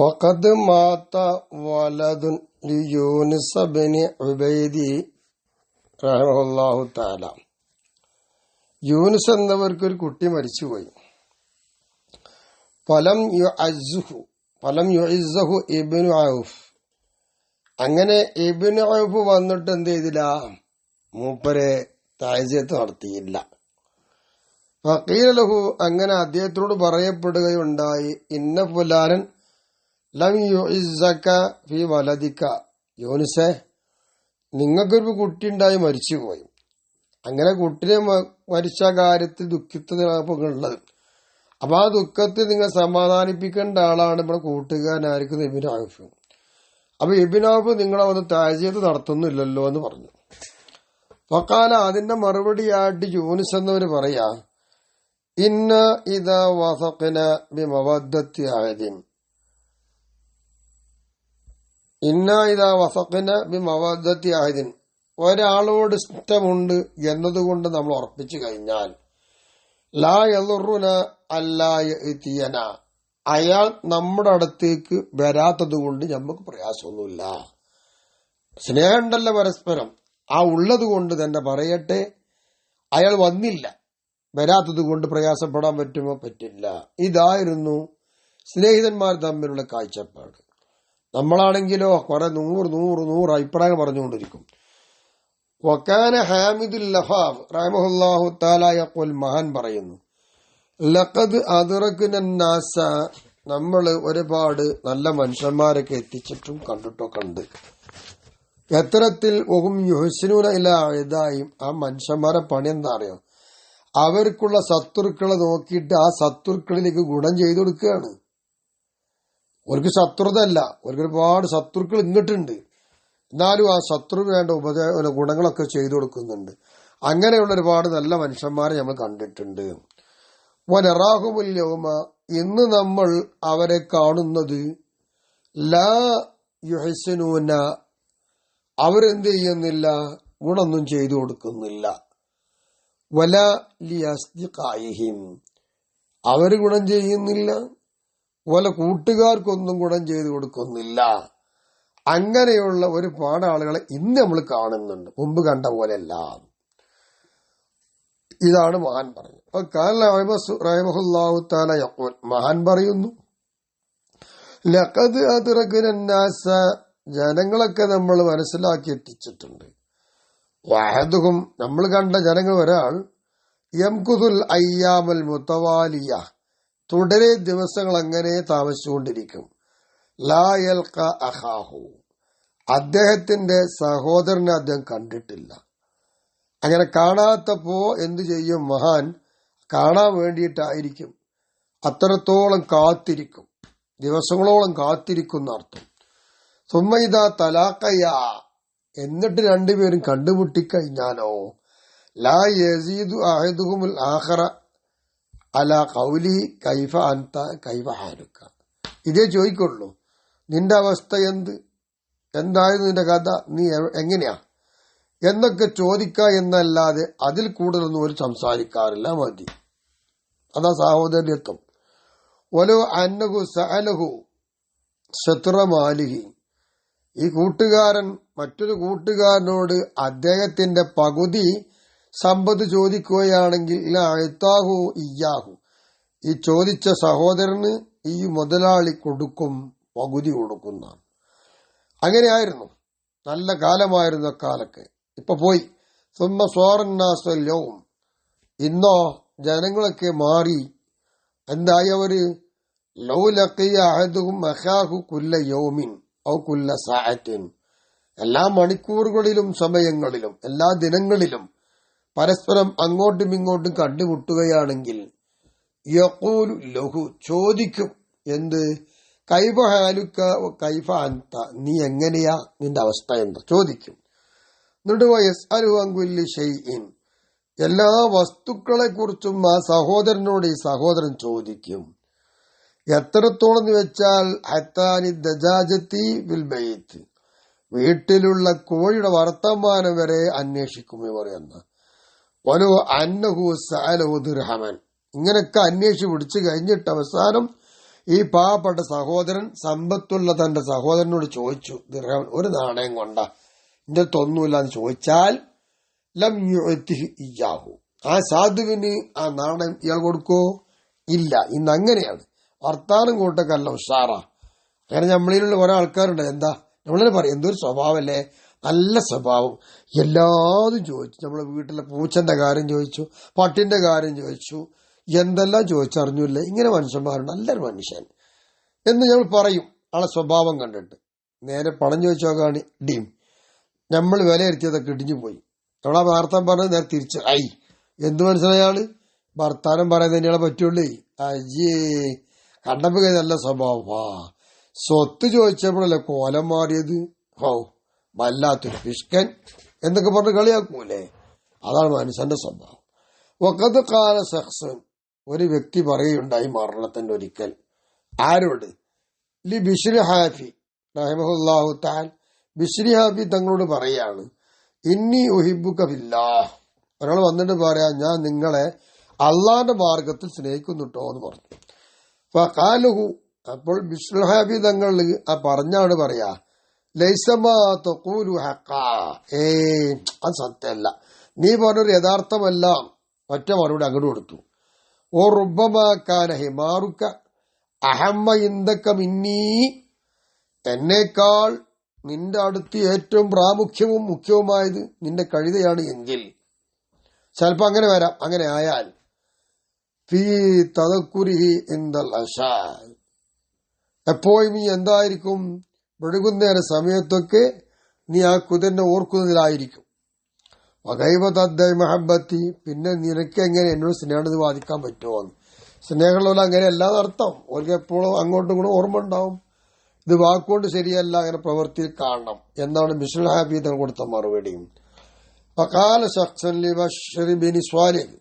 وقد مات ولد ليونس بن عبيد رحمه الله تعالى. യൂനുസ് എന്നവർക്കൊരു കുട്ടി മരിച്ചുപോയി. ഫലം യുഇസ്സഹു ഇബ്നു ഔഫ്. അങ്ങനെ ഇബ്നു ഔഫ് വന്നിട്ട് എന്ത് ചെയ്തില്ല? മൂപ്പരെ തഅസിയത്ത് നടത്തിയില്ല. ഫഖീല ലഹു, അങ്ങനെ അദ്ദേഹത്തോട് പറയപ്പെടുകയുണ്ടായി, ഇന്ന ഫുലാനൻ ലം യുഇസ്സക ഫി വലദിക. യൂനുസേ, നിങ്ങൾക്കൊരു കുട്ടി ഉണ്ടായി മരിച്ചുപോയി. അങ്ങനെ കുട്ടിനെ മരിച്ച കാര്യത്തിൽ ദുഃഖിത്തത്. അപ്പൊ ആ ദുഃഖത്തിൽ നിങ്ങൾ സമാധാനിപ്പിക്കേണ്ട ആളാണ് നമ്മുടെ കൂട്ടുകാരനായിരിക്കും ഇബ്നു ഔഫ്. അപ്പൊ ഇബ്നു ഔഫ് നിങ്ങളെ വന്ന് തഅസിയത്ത് നടത്തുന്നില്ലല്ലോ എന്ന് പറഞ്ഞു. ഫഖാല, അതിന്റെ മറുപടിയായിട്ട് യൂനുസ് എന്നവര് പറയാ, ഇന്ന ഇദാ വസഖന ബിമവദ്ദത്തി അഹദിൻ. ഒരാളോട് ഇഷ്ടമുണ്ട് എന്നതുകൊണ്ട് നമ്മൾ ഉറപ്പിച്ചു കഴിഞ്ഞാൽ ലാ യളുറുന അല്ലാ യഅതിയന, അയാൾ നമ്മുടെ അടുത്തേക്ക് വരാത്തത് കൊണ്ട് നമുക്ക് പ്രയാസമൊന്നുമില്ല. സ്നേഹമുണ്ടല്ലോ പരസ്പരം, ആ ഉള്ളത് കൊണ്ട് തന്നെ പറയട്ടെ, അയാൾ വന്നില്ല, വരാത്തത് കൊണ്ട് പ്രയാസപ്പെടാൻ പറ്റുമോ? പറ്റില്ല. ഇതായിരുന്നു സ്നേഹിതന്മാർ തമ്മിലുള്ള കാഴ്ചപ്പാട്. നമ്മളാണെങ്കിലോ കുറെ നൂറ് അഭിപ്രായം പറഞ്ഞുകൊണ്ടിരിക്കും. വക്കാന ഹാമിദുൽ ലഹാഫ് റഹ്മഹുല്ലാഹു തആല യഖൂൽ, മഹാൻ പറയുന്നു, ലഖദ് അദ്റക്ന നാസ, നമ്മൾ ഒരുപാട് നല്ല മനുഷ്യന്മാരൊക്കെ എത്തിച്ചിട്ടും കണ്ടിട്ടൊക്കെ ഉണ്ട്. എത്തരത്തിൽ വഹും യുഹ്സിനൂന ഇലാ അഅദാഇഹിം, ആ മനുഷ്യന്മാരെ പണി എന്താ അറിയോ? അവർക്കുള്ള ശത്രുക്കളെ നോക്കിയിട്ട് ആ ശത്രുക്കളിലേക്ക് ഗുണം ചെയ്തു കൊടുക്കുകയാണ്. അവർക്ക് ശത്രുത അല്ല, അവർക്ക് ഒരുപാട് ശത്രുക്കൾ ഇങ്ങോട്ടുണ്ട്, എന്നാലും ആ ശത്രു വേണ്ട ഗുണങ്ങളൊക്കെ ചെയ്തു കൊടുക്കുന്നുണ്ട്. അങ്ങനെയുള്ള ഒരുപാട് നല്ല മനുഷ്യന്മാരെ നമ്മൾ കണ്ടിട്ടുണ്ട്. വനറാഹുമുൽ യൗമ, ഇന്ന് നമ്മൾ അവരെ കാണുന്നത് ലാ യുഹ്സിനൂന, അവരെന്ത് ചെയ്യുന്നില്ല, ഗുണമൊന്നും ചെയ്തു കൊടുക്കുന്നില്ല. വല ലിയസ്ദിഖായിഹിം, അവര് ഗുണം ചെയ്യുന്നില്ല. വല കൂട്ടുകാർക്കൊന്നും ഗുണം ചെയ്തു കൊടുക്കുന്നില്ല. അങ്ങനെയുള്ള ഒരുപാട് ആളുകളെ ഇന്ന് നമ്മൾ കാണുന്നുണ്ട്, മുമ്പ് കണ്ട പോലെയല്ല. ഇതാണ് മഹാൻ പറഞ്ഞത്. മഹാൻ പറയുന്നു, ലഖദ് അദ്റക്ന നാസ, ജനങ്ങളൊക്കെ നമ്മൾ മനസ്സിലാക്കി എത്തിച്ചിട്ടുണ്ട്. വഹദുഹും, നമ്മൾ കണ്ട ജനങ്ങൾ ഒരാൾ, യംകുസുൽ അയ്യാമൽ മുതവാലിയ, തുടരെ ദിവസങ്ങൾ അങ്ങനെ താമസിച്ചുകൊണ്ടിരിക്കും. ലാ യൽഖ അഖാഹു, അദ്ദേഹത്തിന്റെ സഹോദരനെ അദ്ദേഹം കണ്ടിട്ടില്ല. അങ്ങനെ കാണാത്തപ്പോ എന്തു ചെയ്യും? മഹാൻ കാണാൻ വേണ്ടിയിട്ടായിരിക്കും അത്രത്തോളം കാത്തിരിക്കും, ദിവസങ്ങളോളം കാത്തിരിക്കുന്ന അർത്ഥം. സുമ്മൈദ തലാഖയ, എന്നിട്ട് രണ്ടുപേരും കണ്ടുമുട്ടിക്കഴിഞ്ഞാലോ, ലാ യസീദു അഹദുഹുൽ ആഖറ അല ഖൗലി കൈഫ അൻത കൈഫ ഹാലുക, ഇതേ ചോദിക്കുള്ളൂ, നിന്റെ അവസ്ഥ എന്തായിരുന്നു, നിന്റെ കഥ, നീ എങ്ങനെയാ എന്നൊക്കെ ചോദിക്ക എന്നല്ലാതെ അതിൽ കൂടുതലൊന്നും ഒരു സംസാരിക്കാറില്ല. മതി, അതാ സഹോദര്യത്വം. ഓരോ അന്നഹു സഅലഹു ശത്രുമാലിഹി, ഈ കൂട്ടുകാരൻ മറ്റൊരു കൂട്ടുകാരനോട് അദ്ദേഹത്തിന്റെ പകുതി സമ്പത്ത് ചോദിക്കുകയാണെങ്കിൽ ഇല്ലാഹു ഇയ്യാഹു, ഈ ചോദിച്ച സഹോദരന് ഈ മുതലാളി കൊടുക്കും, പകുതി കൊടുക്കുന്നതാണ്. അങ്ങനെയായിരുന്നു, നല്ല കാലമായിരുന്നു അക്കാലൊക്കെ. ഇപ്പൊ പോയി. സുമ്മ സ്വാറന്നാസല്യവും, ഇന്നോ ജനങ്ങളൊക്കെ മാറി. എന്തായി അവര്? ലൗ ലഖിയ അഹദുഹും അഖാഹു കുല്ല യൗമിൻ ഔ കുല്ല സഅത്തിൻ, എല്ലാ മണിക്കൂറുകളിലും സമയങ്ങളിലും എല്ലാ ദിനങ്ങളിലും പരസ്പരം അങ്ങോട്ടും ഇങ്ങോട്ടും കണ്ടുമുട്ടുകയാണെങ്കിൽ യഖൂലു ലഹു, ചോദിക്കും, എന്ത്? കൈഫ ഹാലുക കൈഫ അൻത, നീ എങ്ങനെയാ, നിന്റെ അവസ്ഥ എന്താ ചോദിക്കും. എന്നിട്ട് യസ്അലു അൻ കുല്ലി ഷൈഇൻ, എല്ലാ വസ്തുക്കളെ കുറിച്ചും ആ സഹോദരനോട് ഈ സഹോദരൻ ചോദിക്കും. എത്രത്തോളം എന്ന് വെച്ചാൽ ഹത്താനി ദജാജത്തി ബിൽ ബൈത്ത്, വീട്ടിലുള്ള കോഴിയുടെ വർത്തമാനം വരെ അന്വേഷിക്കും പറയുന്ന. ഓരോ അന്നഹു സഅലഹു ദിർഹമൻ, ഇങ്ങനെയൊക്കെ അന്വേഷിച്ച് പിടിച്ചു കഴിഞ്ഞിട്ട് അവസാനം ഈ പാവപ്പെട്ട സഹോദരൻ സമ്പത്തുള്ള തന്റെ സഹോദരനോട് ചോദിച്ചു, ദിർഹം ഒരു നാണയം കൊണ്ട എന്റെ തൊന്നുമില്ല എന്ന് ചോദിച്ചാൽ ലം യുഅ്തിഹി ഇയ്യാഹു, ആ സാധുവിന് ആ നാണയം ഇയാൾ കൊടുക്കോ? ഇല്ല. ഇന്ന് അങ്ങനെയാണ്. വർത്താനം കൂട്ടക്കല്ല ഉഷാറാ. അങ്ങനെ നമ്മളിലുള്ള കുറെ ആൾക്കാരുണ്ട്. എന്താ നമ്മളെ പറയും, എന്തൊരു സ്വഭാവമല്ലേ, നല്ല സ്വഭാവം, എല്ലാതും ചോദിച്ചു. നമ്മളെ വീട്ടിലെ പൂച്ചന്റെ കാര്യം ചോദിച്ചു, പട്ടിന്റെ കാര്യം ചോദിച്ചു, എന്തെല്ലാം ചോദിച്ചറിഞ്ഞില്ലേ. ഇങ്ങനെ മനുഷ്യന്മാരുണ്ട്, നല്ലൊരു മനുഷ്യൻ എന്ന് നമ്മൾ പറയും ആളെ സ്വഭാവം കണ്ടിട്ട്. നേരെ പണം ചോദിച്ചു നോക്കാണ് ഡീം, നമ്മൾ വിലയിരുത്തിയതൊക്കെ ഇടിഞ്ഞു പോയി. നമ്മളാ വാർത്താൻ പറഞ്ഞത് നേരെ തിരിച്ച് ഐ എന്ത് മനസ്സിലായാള് വർത്താനം പറയാൻ തന്നെയാളെ പറ്റുള്ളേ. അയ്യേ കണ്ടപ്പോ നല്ല സ്വഭാവം. സ്വത്ത് ചോദിച്ചപ്പോഴല്ലേ കോലം മാറിയത്. ഹോ വല്ലാത്തൊരു പിഷ്കൻ എന്നൊക്കെ പറഞ്ഞ് കളിയാക്കൂലേ. അതാണ് മനുഷ്യന്റെ സ്വഭാവം. വഖദ് ഖാല ശഖ്സൻ, ഒരു വ്യക്തി പറയുണ്ടായി മരണത്തിന്റെ ഒരിക്കൽ. ആരോട്? ലി ബിശ്രി ഹാഫി റഹിമഹുല്ലാഹു തആല. ബിശ്രി ഹാഫി തങ്ങളോട് പറയാണ്, ഇന്നി ഉഹിബ്ബുക ഫില്ലാഹ്. ഒരാൾ വന്നിട്ട് പറയാ, ഞാൻ നിങ്ങളെ അള്ളാന്റെ മാർഗത്തിൽ സ്നേഹിക്കുന്നുട്ടോ എന്ന് പറഞ്ഞു. ഫഖാലുഹു, അപ്പോൾ ബിശ്രി ഹാഫി തങ്ങൾ ആ പറഞ്ഞാണ് പറയാ, ലൈസമാ തഖൂലു ഹഖാ, അത് സത്യമല്ല, നീ പറഞ്ഞൊരു യഥാർത്ഥമല്ല. ഒറ്റ മറുപടി അങ്ങോട്ട് കൊടുത്തു. ഓ റുബ്ബമാ കാന ഹിമാറുക അഹമ്മ ഇന്ദക മിന്നീ, എന്നേക്കാൾ നിന്റെ അടുത്ത് ഏറ്റവും പ്രാമുഖ്യവും മുഖ്യവുമായത് നിന്റെ കഴുതയാണ് എങ്കിൽ, ചിലപ്പോ അങ്ങനെ വരാം. അങ്ങനെ ആയാൽ ഫീ തദക്കുരിഹി ഇൻദൽ അശാ, എപ്പോഴും നീ എന്തായിരിക്കും, വെളുകുന്നേര സമയത്തൊക്കെ നീ ആ കുതിരനെ ഓർക്കുന്നതിലായിരിക്കും. വകൈവ തദ്ദൈ മഹബത്തി, പിന്നെ നിനക്ക് എങ്ങനെ എന്നോട് സ്നേഹം വാദിക്കാൻ പറ്റുമോ? സ്നേഹമുള്ള അങ്ങനെയല്ല എന്നർത്ഥം. അവർക്ക് എപ്പോഴും അങ്ങോട്ടും കൂടെ ഓർമ്മ ഉണ്ടാവും. ഇത് വാക്കുകൊണ്ട് ശരിയല്ല, അങ്ങനെ പ്രവൃത്തിയിൽ കാണണം എന്നാണ് ബിശ്ർ ഹാഫി തങ്ങൾ കൊടുത്ത മറുപടിയും. ഫഖാല ശഖ്സൻ ലി ബശ്ർ ബിൻ സ്വാലിഹ്,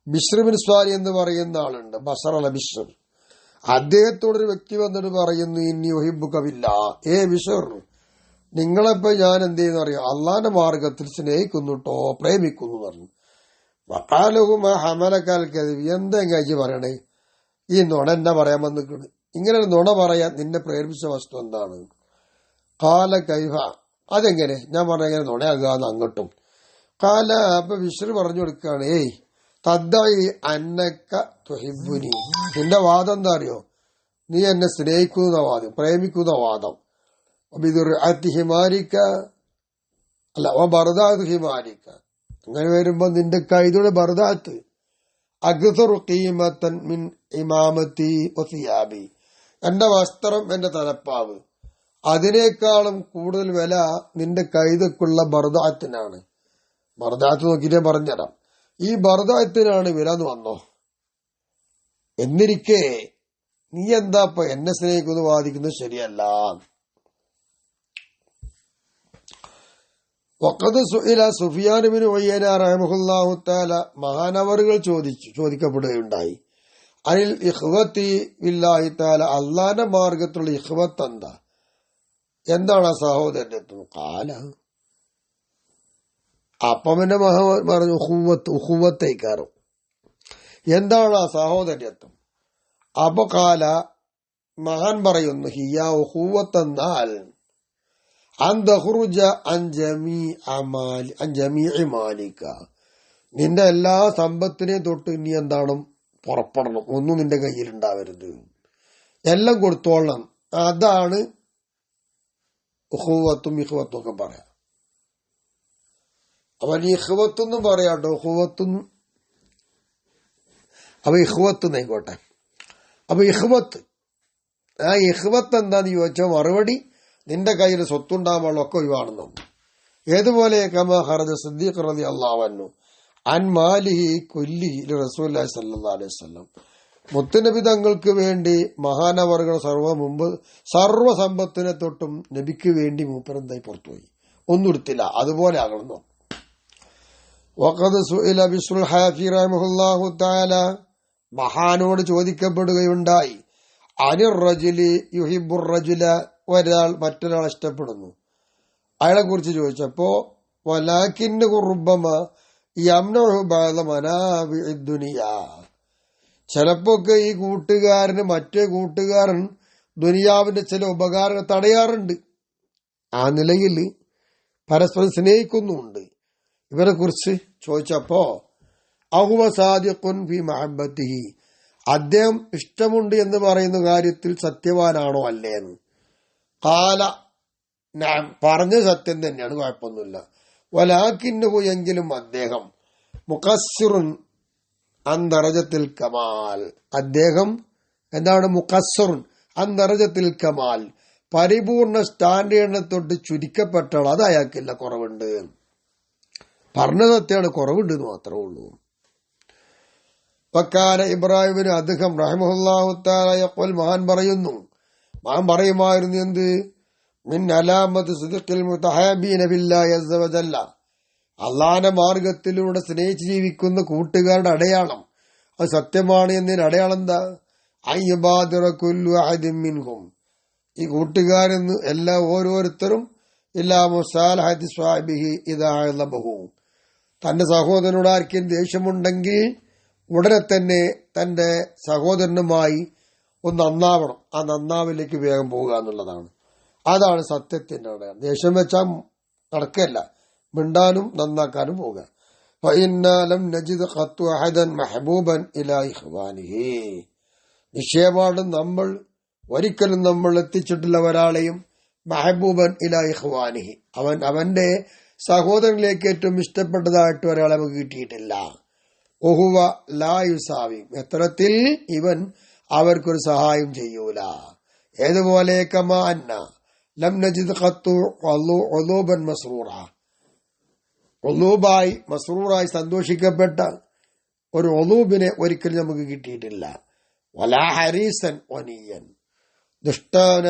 ബിശ്ർ ബിൻ സ്വാലിഹ് എന്ന് പറയുന്ന ആളുണ്ട്, ബസറല ബിശ്ർ. അദ്ദേഹത്തോടൊരു വ്യക്തി വന്നിട്ട് പറയുന്നു, ഇന്നി ഉഹിബ്ബുക ഫില്ലാഹ്, ബിശ്ർ, നിങ്ങളെപ്പോ ഞാൻ എന്ത് ചെയ്യുന്ന അറിയോ, അള്ളാന്റെ മാർഗത്തിൽ സ്നേഹിക്കുന്നുട്ടോ, പ്രേമിക്കുന്നു പറഞ്ഞു. വഖാലഹുമാ ഹമലകൽ കദിബ്, എന്താ കഴിച്ച് പറയണേ, ഈ നുണ എന്നാ പറയാൻ വന്നിക്കണ്, ഇങ്ങനെ ഒരു നുണ പറയാൻ നിന്നെ പ്രേരിപ്പിച്ച വസ്തു എന്താണ്? കാല കൈഫ, അതെങ്ങനെ, ഞാൻ പറഞ്ഞ എങ്ങനെ നുണയാകാന്ന് അങ്ങോട്ടും. കാല, അപ്പൊ ബിശ്ർ പറഞ്ഞു കൊടുക്കാണ്, തദ്ദഈ അന്നക തുഹിബ്ബുനി, നിന്റെ വാദം എന്താ അറിയോ, നീ എന്നെ സ്നേഹിക്കുന്ന വാദം, പ്രേമിക്കുന്ന വാദം. ഹിമാരിക്ക അല്ല ബർദാത്ത് ഹിമാരിക്ക, അങ്ങനെ വരുമ്പോ നിന്റെ കൈതയുടെ ബർദാത്ത് അക്സറു ഖീമത്തൻ മിൻ ഇമാമത്തി വസിയാബി, എന്റെ വസ്ത്രം, എന്റെ തലപ്പാവ്, അതിനേക്കാളും കൂടുതൽ വില നിന്റെ കൈതക്കുള്ള ബർദാത്തിനാണ്. ബർദാത്ത് നോക്കിയിട്ട് പറഞ്ഞുതരാം. ഈ ബർദാത്തിനാണ് വില എന്ന് വന്നോ. എന്നിരിക്കെ നീ എന്താ ഇപ്പൊ എന്നെ സ്നേഹിക്കുന്നു വാദിക്കുന്നത് ശരിയല്ല. വഖദ് സുഇല സുഫിയാൻ ബിൻ ഉയൈന റഹിമഹുല്ലാഹു തആല, മഹാനവറുകൾ ചോദിക്കപ്പെടുകയുണ്ടായി, അനിൽ ഇഖ്വത്തി ബില്ലാഹി തആല, അല്ലാഹുവിന്റെ മാർഗത്തിലുള്ള ഇഖ്വത്ത് എന്താ, എന്താണ് ആ സഹോദര്യത്വം? കാല, അപ്പം എന്റെ മഹാൻ പറഞ്ഞു, ഉഖുവത്തേക്കാറും, എന്താണ് ആ സഹോദര്യത്വം? അപ്പൊ കാല, മഹാൻ പറയുന്നു, ഹിയ ഉഖുവത്ത് എന്നാൽ അൻ തഖ്റുജ അൻ ജമീഇ മാലിക, നിന്റെ എല്ലാ സമ്പത്തിനെയും തൊട്ട് നീ എന്താണ് പുറപ്പെടണം, ഒന്നും നിന്റെ കയ്യിൽ ഉണ്ടാവരുത്, എല്ലാം കൊടുത്തോളണം. അതാണ് ഉഖുവത്തും ഇഖ്വത്തും ഒക്കെ പറയാം. അപ്പൊ നീ ഇഖ്വത്തൊന്നും പറയാട്ടോ, ഉഖുവത്തും, അപ്പൊ ഇഖ്വത്ത് ആയിക്കോട്ടെ. അപ്പൊ ഇഖ്വത്ത്, ആ ഇഖ്വത്ത് എന്താന്ന് ചോദിച്ചോ, മറുപടി നിന്റെ കയ്യിൽ സ്വത്തുണ്ടാകുമ്പോൾ ഒക്കെ ഒഴിവാണെന്നു. ഏതുപോലെ കമാ ഖറജ സിദ്ദീഖ് റളിയല്ലാഹു അൻഹു അൻ മാലിഹി കുല്ലിഹി റസൂലുള്ളാഹി സ്വല്ലല്ലാഹു അലൈഹി വസല്ലം, മുത്തുനബി തങ്ങൾക്ക് വേണ്ടി മഹാനവറുകൾ സർവ്വ സമ്പത്തിനെ തൊട്ടും നബിക്ക് വേണ്ടി മൂപ്പരെന്തായി പുറത്തുപോയി, ഒന്നും എടുത്തില്ല, അതുപോലെ ആകണമെന്നോ. വഖദ് സുഇല ബിശ്റുൽ ഹാഫി റഹിമഹുല്ലാഹു തആല, മഹാനോട് ചോദിക്കപ്പെടുകയുണ്ടായി, അനിർ റജുലി യുഹിബ്ബുർ റജുല, ഒരാൾ മറ്റൊരാളെ ഇഷ്ടപ്പെടുന്നു, അയാളെ കുറിച്ച് ചോദിച്ചപ്പോ വലാകിന്ന റുബ്ബമ യംനഉ ബഅദ മനാബിഇദ് ദുനിയ, ചിലപ്പോഴൊക്കെ ഈ കൂട്ടുകാരന് മറ്റേ കൂട്ടുകാരൻ ദുനിയാവിന്റെ ചില ഉപകാരങ്ങൾ തടയാറുണ്ട്. ആ നിലയിൽ പരസ്പരം സ്നേഹിക്കുന്നുണ്ട്. ഇവരെ കുറിച്ച് ചോദിച്ചപ്പോ അഹുവ സാദിഖുൻ ഫി മഹബ്ബത്തിഹി, അദ്ദേഹം ഇഷ്ടമുണ്ട് എന്ന് പറയുന്ന കാര്യത്തിൽ സത്യവാനാണോ അല്ലേന്ന്. കാല, ഞാൻ പറഞ്ഞ സത്യം തന്നെയാണ്, കുഴപ്പമൊന്നുമില്ല. വലാകിന്നഹു, എങ്കിലും അദ്ദേഹം മുഖസ്സിറുൻ അൻ ദറജത്തിൽ കമാൽ, അദ്ദേഹം എന്താണ് മുഖസ്സിറുൻ അൻ ദറജത്തിൽ കമാൽ, പരിപൂർണ സ്റ്റാൻഡേർഡിനെ തൊട്ട് ചുരുക്കപ്പെട്ടാൽ അത് അയാൾക്കില്ല, കുറവുണ്ട്. പറഞ്ഞ സത്യമാണ്, കുറവുണ്ട് എന്ന് മാത്രമേ ഉള്ളൂ. വക്കാന ഇബ്രാഹിമിന് അദ്ദേഹം റഹിമഹുല്ലാഹു തആല യഖുൽ, മഹാൻ പറയുമായിരുന്നു, എന്ത് മിൻ അലാമത്ത് സിദ്ഖിൽ മുതഹാബീന ബില്ലാഹി അസ്സ വജല്ല, അള്ളാന്റെ മാർഗത്തിലൂടെ സ്നേഹിച്ച് ജീവിക്കുന്ന കൂട്ടുകാരുടെ അടയാളം, അത് സത്യമാണ് എന്നതിന് അടയാളം എന്താ? അയ്യുബാദിറ കുല്ലു അഹദിൻ മിൻഹും, ഈ കൂട്ടുകാരെന്ന് എല്ലാ ഓരോരുത്തരും ഇല്ലാ മുസാലഹത്തി സ്വാബിഹി ഇദാ അളബഹു, തന്റെ സഹോദരനോട് ആർക്കും ദേഷ്യമുണ്ടെങ്കിൽ ഉടനെ തന്നെ തന്റെ സഹോദരനുമായി ഒന്ന് നന്നാവണം, ആ നന്നാവിലേക്ക് വേഗം പോവുക എന്നുള്ളതാണ്. അതാണ് സത്യത്തിന്റെ അടയാളം. ദേഷ്യം വെച്ചാൽ നടക്കല്ല, മിണ്ടാനും നന്നാക്കാനും പോവുക. നിശ്ചയമായിട്ടും നമ്മൾ ഒരിക്കലും നമ്മൾ എത്തിച്ചിട്ടുള്ള ഒരാളെയും മെഹബൂബൻ ഇലാ ഇഖ്വാനിഹി, അവന്റെ സഹോദരനിലേക്ക് ഏറ്റവും ഇഷ്ടപ്പെട്ടതായിട്ട് ഒരാളെ നമുക്ക് കിട്ടിയിട്ടില്ല. ഒഹുവ ലാ യുസാവി, എത്തരത്തിൽ ഇവൻ അവർക്കൊരു സഹായം ചെയ്യൂല. ഏതുപോലെ കമാ അന്ന ലം നജിദ് ഖത്തു ഉളൂബൻ മസ്റൂറ, ഉളൂബായി മസ്റൂറായി സന്തോഷിക്കപ്പെട്ട ഒരു ഉളൂബിനെ ഒരിക്കലും നമുക്ക് കിട്ടിയിട്ടില്ല. വലാ ഹരീസൻ വനിയൻ,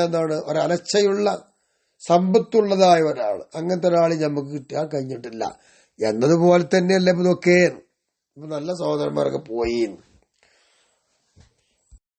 എന്താണ് ഒരലച്ചയുള്ള സമ്പത്തുള്ളതായ ഒരാൾ, അങ്ങനത്തെ ഒരാളെ നമുക്ക് കിട്ടാൻ കഴിഞ്ഞിട്ടില്ല എന്നതുപോലെ തന്നെയല്ലേ ഇതൊക്കെ. ഇപ്പൊ നല്ല സഹോദരന്മാരൊക്കെ പോയി.